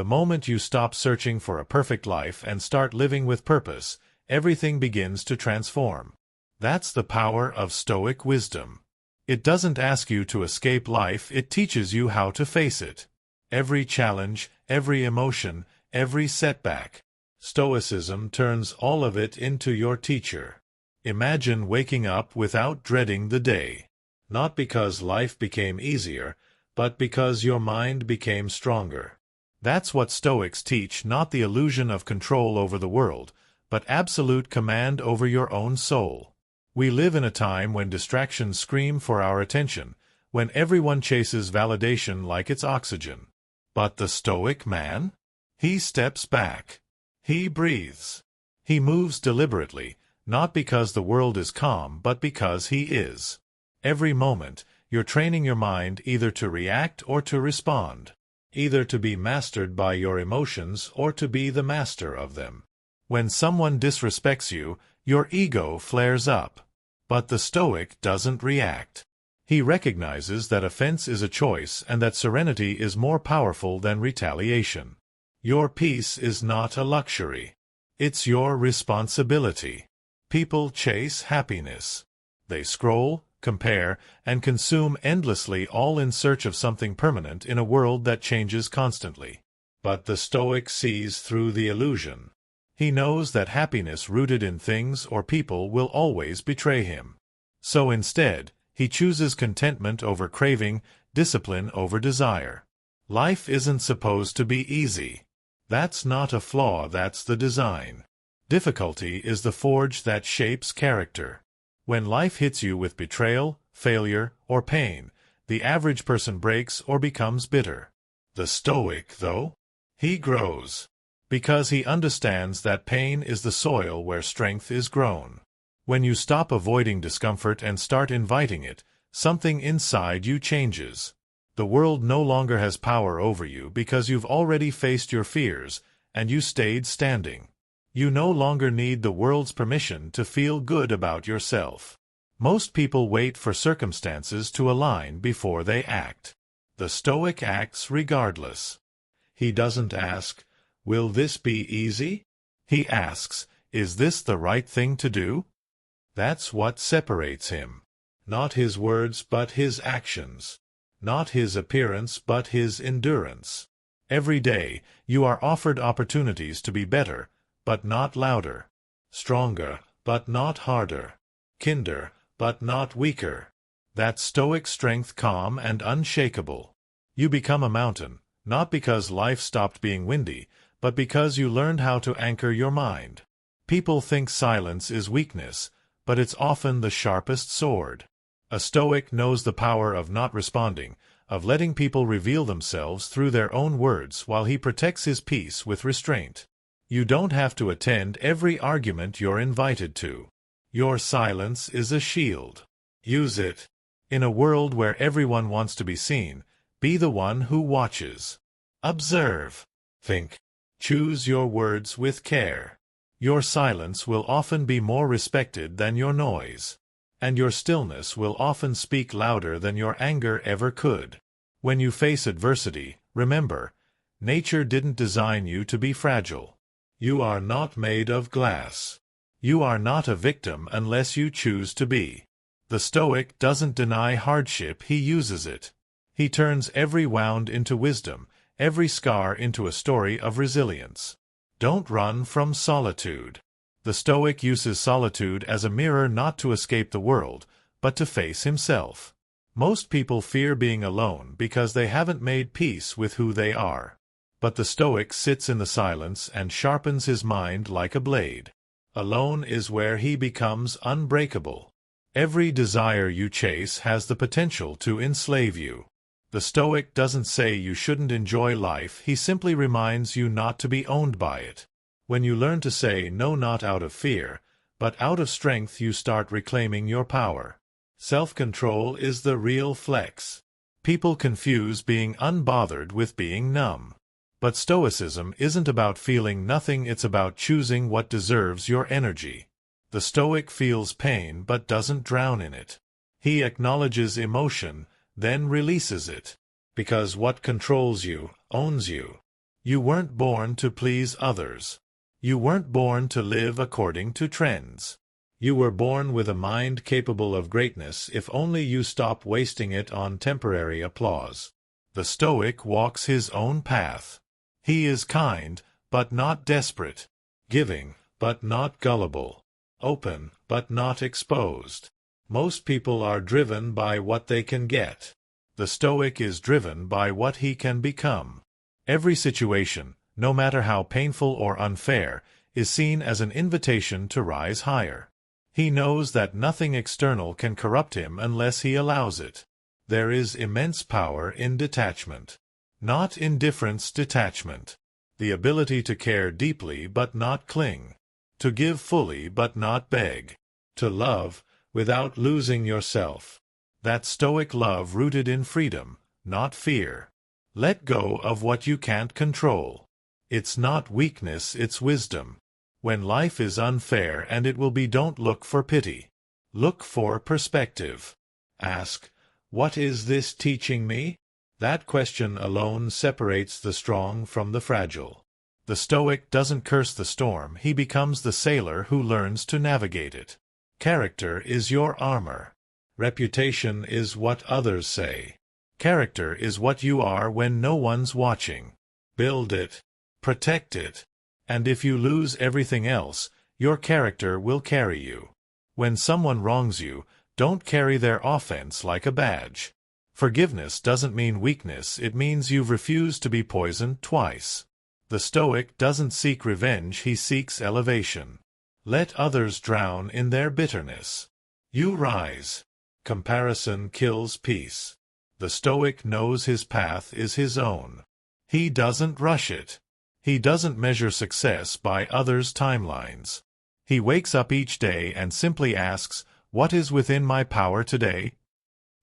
The moment you stop searching for a perfect life and start living with purpose, everything begins to transform. That's the power of Stoic wisdom. It doesn't ask you to escape life, it teaches you how to face it. Every challenge, every emotion, every setback. Stoicism turns all of it into your teacher. Imagine waking up without dreading the day. Not because life became easier, but because your mind became stronger. That's what Stoics teach, not the illusion of control over the world, but absolute command over your own soul. We live in a time when distractions scream for our attention, when everyone chases validation like it's oxygen. But the Stoic man? He steps back. He breathes. He moves deliberately, not because the world is calm, but because he is. Every moment, you're training your mind either to react or to respond, either to be mastered by your emotions or to be the master of them. When someone disrespects you, your ego flares up. But the Stoic doesn't react. He recognizes that offense is a choice and that serenity is more powerful than retaliation. Your peace is not a luxury. It's your responsibility. People chase happiness. They scroll, compare, and consume endlessly, all in search of something permanent in a world that changes constantly. But the Stoic sees through the illusion. He knows that happiness rooted in things or people will always betray him. So instead, he chooses contentment over craving, discipline over desire. Life isn't supposed to be easy. That's not a flaw, that's the design. Difficulty is the forge that shapes character. When life hits you with betrayal, failure, or pain, the average person breaks or becomes bitter. The Stoic, though? He grows. Because he understands that pain is the soil where strength is grown. When you stop avoiding discomfort and start inviting it, something inside you changes. The world no longer has power over you because you've already faced your fears, and you stayed standing. You no longer need the world's permission to feel good about yourself. Most people wait for circumstances to align before they act. The Stoic acts regardless. He doesn't ask, "Will this be easy?" He asks, "Is this the right thing to do?" That's what separates him. Not his words, but his actions. Not his appearance, but his endurance. Every day, you are offered opportunities to be better, but not louder. Stronger, but not harder. Kinder, but not weaker. That Stoic strength, calm and unshakable. You become a mountain, not because life stopped being windy, but because you learned how to anchor your mind. People think silence is weakness, but it's often the sharpest sword. A Stoic knows the power of not responding, of letting people reveal themselves through their own words while he protects his peace with restraint. You don't have to attend every argument you're invited to. Your silence is a shield. Use it. In a world where everyone wants to be seen, be the one who watches. Observe. Think. Choose your words with care. Your silence will often be more respected than your noise. And your stillness will often speak louder than your anger ever could. When you face adversity, remember, nature didn't design you to be fragile. You are not made of glass. You are not a victim unless you choose to be. The Stoic doesn't deny hardship, he uses it. He turns every wound into wisdom, every scar into a story of resilience. Don't run from solitude. The Stoic uses solitude as a mirror, not to escape the world, but to face himself. Most people fear being alone because they haven't made peace with who they are. But the Stoic sits in the silence and sharpens his mind like a blade. Alone is where he becomes unbreakable. Every desire you chase has the potential to enslave you. The Stoic doesn't say you shouldn't enjoy life, he simply reminds you not to be owned by it. When you learn to say no, not out of fear, but out of strength, you start reclaiming your power. Self-control is the real flex. People confuse being unbothered with being numb. But Stoicism isn't about feeling nothing, it's about choosing what deserves your energy. The Stoic feels pain but doesn't drown in it. He acknowledges emotion, then releases it. Because what controls you, owns you. You weren't born to please others. You weren't born to live according to trends. You were born with a mind capable of greatness if only you stop wasting it on temporary applause. The Stoic walks his own path. He is kind, but not desperate. Giving, but not gullible. Open, but not exposed. Most people are driven by what they can get. The Stoic is driven by what he can become. Every situation, no matter how painful or unfair, is seen as an invitation to rise higher. He knows that nothing external can corrupt him unless he allows it. There is immense power in detachment. Not indifference detachment. The ability to care deeply but not cling. To give fully but not beg. To love without losing yourself. That Stoic love rooted in freedom, not fear. Let go of what you can't control. It's not weakness, it's wisdom. When life is unfair, and it will be, don't look for pity. Look for perspective. Ask, what is this teaching me? That question alone separates the strong from the fragile. The Stoic doesn't curse the storm, he becomes the sailor who learns to navigate it. Character is your armor. Reputation is what others say. Character is what you are when no one's watching. Build it. Protect it. And if you lose everything else, your character will carry you. When someone wrongs you, don't carry their offense like a badge. Forgiveness doesn't mean weakness, it means you've refused to be poisoned twice. The Stoic doesn't seek revenge, he seeks elevation. Let others drown in their bitterness. You rise. Comparison kills peace. The Stoic knows his path is his own. He doesn't rush it. He doesn't measure success by others' timelines. He wakes up each day and simply asks, what is within my power today?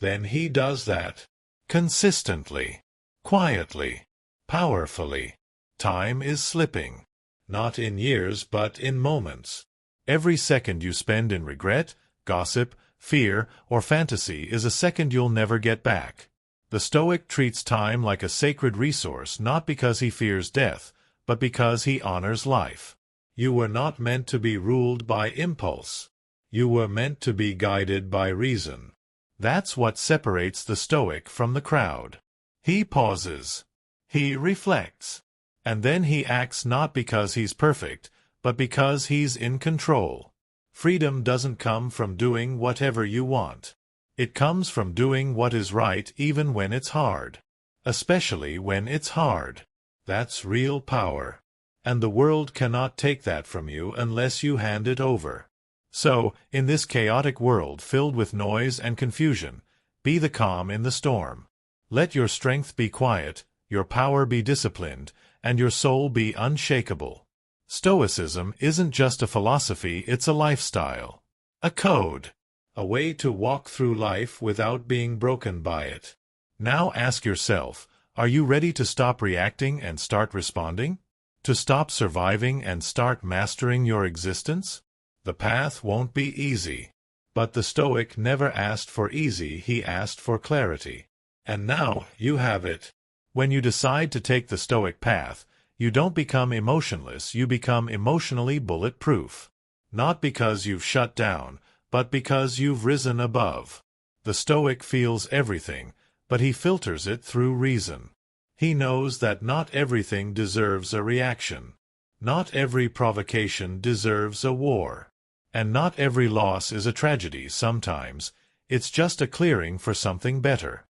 Then he does that. Consistently. Quietly. Powerfully. Time is slipping. Not in years but in moments. Every second you spend in regret, gossip, fear, or fantasy is a second you'll never get back. The Stoic treats time like a sacred resource, not because he fears death, but because he honors life. You were not meant to be ruled by impulse. You were meant to be guided by reason. That's what separates the Stoic from the crowd. He pauses. He reflects. And then he acts, not because he's perfect, but because he's in control. Freedom doesn't come from doing whatever you want. It comes from doing what is right even when it's hard. Especially when it's hard. That's real power. And the world cannot take that from you unless you hand it over. So, in this chaotic world filled with noise and confusion, be the calm in the storm. Let your strength be quiet, your power be disciplined, and your soul be unshakable. Stoicism isn't just a philosophy, it's a lifestyle. A code. A way to walk through life without being broken by it. Now ask yourself, are you ready to stop reacting and start responding? To stop surviving and start mastering your existence? The path won't be easy. But the Stoic never asked for easy, he asked for clarity. And now you have it. When you decide to take the Stoic path, you don't become emotionless, you become emotionally bulletproof. Not because you've shut down, but because you've risen above. The Stoic feels everything, but he filters it through reason. He knows that not everything deserves a reaction. Not every provocation deserves a war. And not every loss is a tragedy. Sometimes it's just a clearing for something better.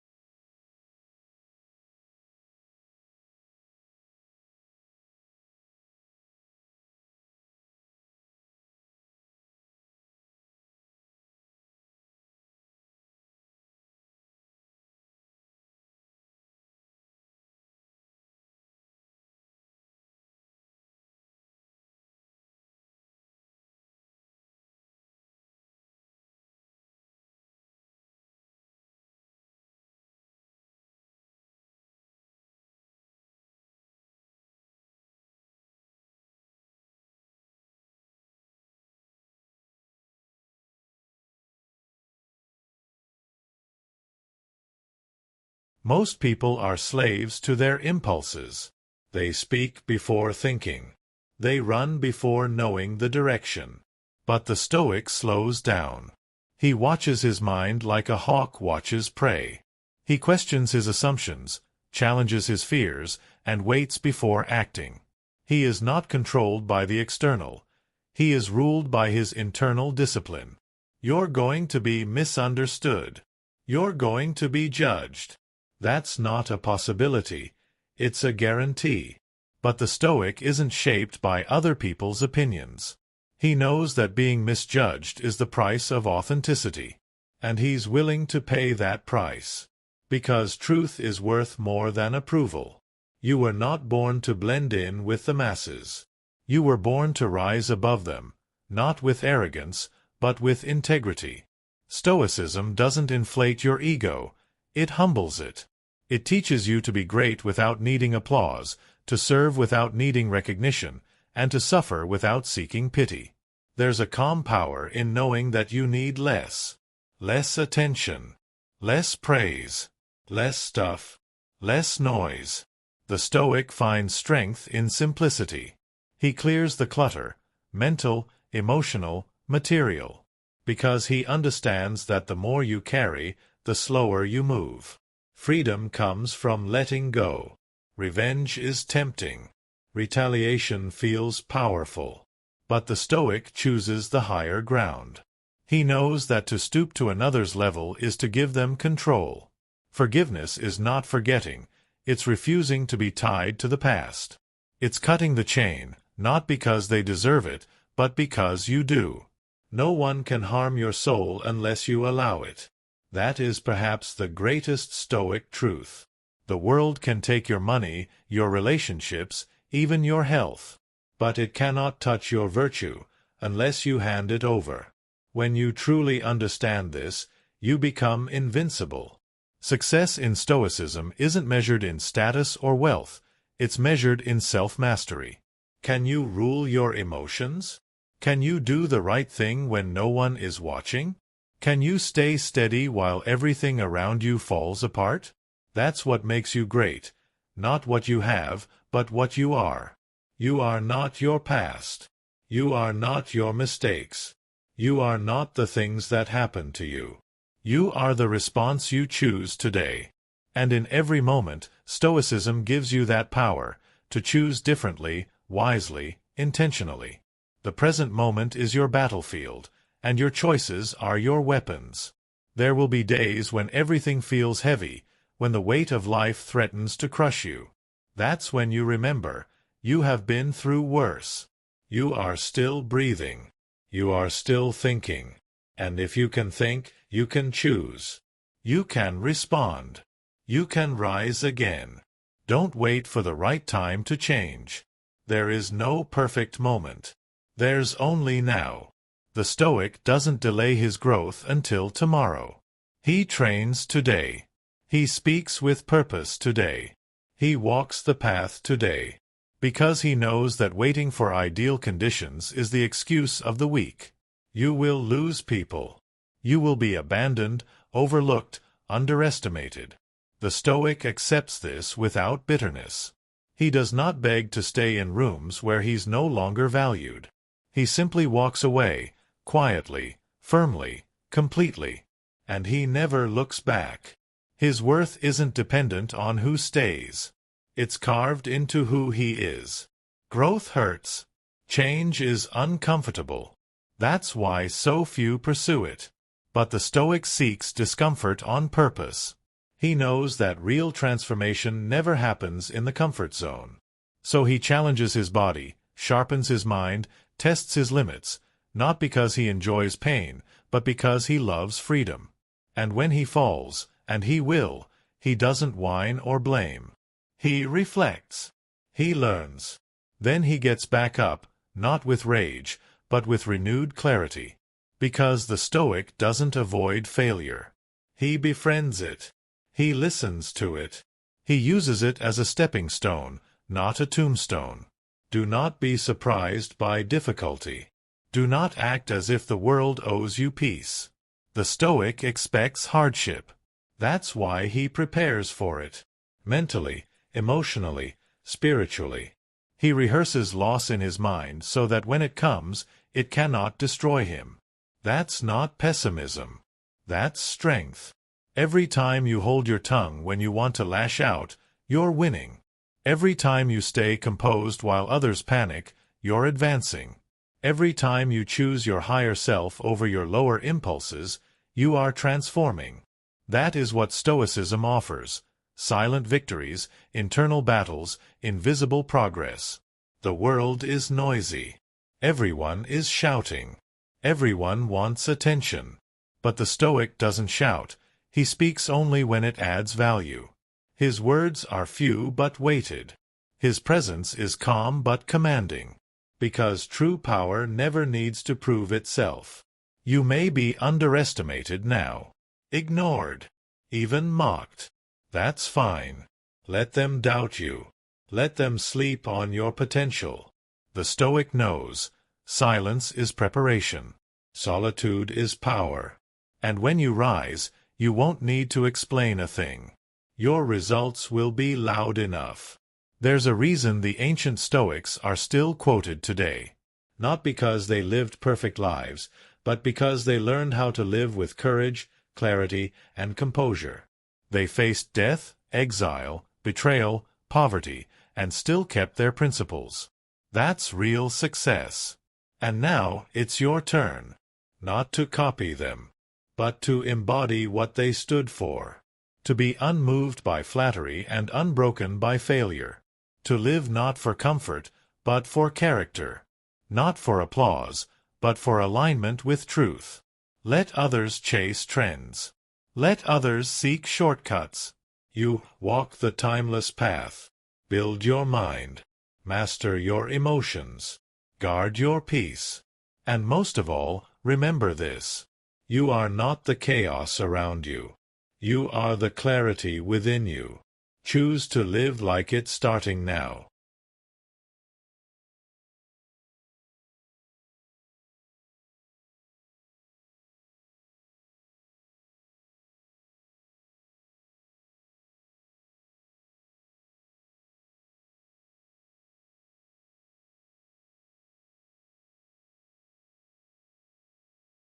Most people are slaves to their impulses. They speak before thinking. They run before knowing the direction. But the Stoic slows down. He watches his mind like a hawk watches prey. He questions his assumptions, challenges his fears, and waits before acting. He is not controlled by the external. He is ruled by his internal discipline. You're going to be misunderstood. You're going to be judged. That's not a possibility. It's a guarantee. But the Stoic isn't shaped by other people's opinions. He knows that being misjudged is the price of authenticity. And he's willing to pay that price. Because truth is worth more than approval. You were not born to blend in with the masses. You were born to rise above them, not with arrogance, but with integrity. Stoicism doesn't inflate your ego, it humbles it. It teaches you to be great without needing applause, to serve without needing recognition, and to suffer without seeking pity. There's a calm power in knowing that you need less. Less attention. Less praise. Less stuff. Less noise. The Stoic finds strength in simplicity. He clears the clutter, mental, emotional, material. Because he understands that the more you carry, the slower you move. Freedom comes from letting go. Revenge is tempting. Retaliation feels powerful. But the Stoic chooses the higher ground. He knows that to stoop to another's level is to give them control. Forgiveness is not forgetting, it's refusing to be tied to the past. It's cutting the chain, not because they deserve it, but because you do. No one can harm your soul unless you allow it. That is perhaps the greatest Stoic truth. The world can take your money, your relationships, even your health. But it cannot touch your virtue, unless you hand it over. When you truly understand this, you become invincible. Success in Stoicism isn't measured in status or wealth, it's measured in self-mastery. Can you rule your emotions? Can you do the right thing when no one is watching? Can you stay steady while everything around you falls apart? That's what makes you great, not what you have, but what you are. You are not your past. You are not your mistakes. You are not the things that happen to you. You are the response you choose today. And in every moment, Stoicism gives you that power, to choose differently, wisely, intentionally. The present moment is your battlefield, and your choices are your weapons. There will be days when everything feels heavy, when the weight of life threatens to crush you. That's when you remember, you have been through worse. You are still breathing. You are still thinking. And if you can think, you can choose. You can respond. You can rise again. Don't wait for the right time to change. There is no perfect moment. There's only now. The Stoic doesn't delay his growth until tomorrow. He trains today. He speaks with purpose today. He walks the path today. Because he knows that waiting for ideal conditions is the excuse of the weak. You will lose people. You will be abandoned, overlooked, underestimated. The Stoic accepts this without bitterness. He does not beg to stay in rooms where he's no longer valued. He simply walks away, quietly, firmly, completely. And he never looks back. His worth isn't dependent on who stays. It's carved into who he is. Growth hurts. Change is uncomfortable. That's why so few pursue it. But the Stoic seeks discomfort on purpose. He knows that real transformation never happens in the comfort zone. So he challenges his body, sharpens his mind, tests his limits, not because he enjoys pain, but because he loves freedom. And when he falls, and he will, he doesn't whine or blame. He reflects. He learns. Then he gets back up, not with rage, but with renewed clarity. Because the Stoic doesn't avoid failure. He befriends it. He listens to it. He uses it as a stepping stone, not a tombstone. Do not be surprised by difficulty. Do not act as if the world owes you peace. The Stoic expects hardship. That's why he prepares for it. Mentally, emotionally, spiritually. He rehearses loss in his mind so that when it comes, it cannot destroy him. That's not pessimism. That's strength. Every time you hold your tongue when you want to lash out, you're winning. Every time you stay composed while others panic, you're advancing. Every time you choose your higher self over your lower impulses, you are transforming. That is what Stoicism offers: silent victories, internal battles, invisible progress. The world is noisy. Everyone is shouting. Everyone wants attention. But the Stoic doesn't shout. He speaks only when it adds value. His words are few but weighted. His presence is calm but commanding. Because true power never needs to prove itself. You may be underestimated now, ignored, even mocked. That's fine. Let them doubt you. Let them sleep on your potential. The Stoic knows silence is preparation. Solitude is power. And when you rise, you won't need to explain a thing. Your results will be loud enough. There's a reason the ancient Stoics are still quoted today. Not because they lived perfect lives, but because they learned how to live with courage, clarity, and composure. They faced death, exile, betrayal, poverty, and still kept their principles. That's real success. And now it's your turn. Not to copy them, but to embody what they stood for. To be unmoved by flattery and unbroken by failure. To live not for comfort, but for character. Not for applause, but for alignment with truth. Let others chase trends. Let others seek shortcuts. You walk the timeless path. Build your mind. Master your emotions. Guard your peace. And most of all, remember this. You are not the chaos around you. You are the clarity within you. Choose to live like it starting now.